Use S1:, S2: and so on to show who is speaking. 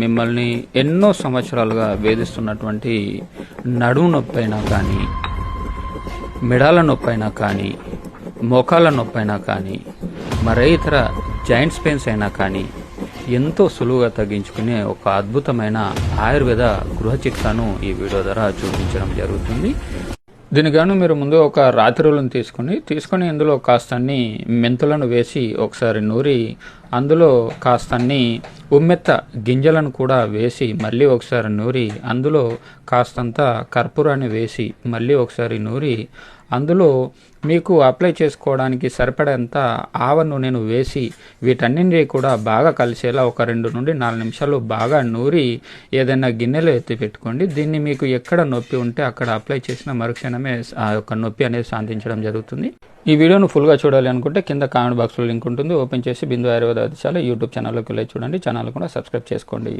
S1: మిమ్మల్ని ఎన్నో సంవత్సరాలుగా వేధిస్తున్నటువంటి నడుము నొప్పైనా కానీ, మెడల నొప్పైనా కానీ, మోకాళ్ళ నొప్పైనా కానీ, మరే ఇతర జాయింట్స్ పెయిన్స్ అయినా కానీ ఎంతో సులువుగా తగ్గించుకునే ఒక అద్భుతమైన ఆయుర్వేద గృహ చికిత్సను ఈ వీడియో ద్వారా చూపించడం జరుగుతుంది. దీనిగాను మీరు ముందు ఒక రాత్రులను తీసుకొని ఇందులో కాస్తన్ని మెంతులను వేసి ఒకసారి నూరి, అందులో కాస్తన్ని ఉమ్మెత్త గింజలను కూడా వేసి మళ్ళీ ఒకసారి నూరి, అందులో కాస్తంత కర్పూరాన్ని వేసి మళ్ళీ ఒకసారి నూరి, అందులో మీకు అప్లై చేసుకోవడానికి సరిపడేంత ఆవ నూనెను వేసి వీటన్నింటినీ కూడా బాగా కలిసేలా ఒక 2 నుండి 4 నిమిషాలు బాగా నూరి ఏదైనా గిన్నెలో ఎత్తి పెట్టుకోండి. దీన్ని మీకు ఎక్కడ నొప్పి ఉంటే అక్కడ అప్లై చేసిన మరుక్షణమే ఆ యొక్క నొప్పి అనేది శాంతించడం జరుగుతుంది. ఈ వీడియోను ఫుల్గా చూడాలి అనుకుంటే కింద కామెంట్ బాక్స్లో లింక్ ఉంటుంది, ఓపెన్ చేసి బిందు ఆయుర్వేద వైద్యశాల యూట్యూబ్ ఛానల్లోకి వెళ్ళి చూడండి. ఛానల్ కూడా సబ్స్క్రైబ్ చేసుకోండి.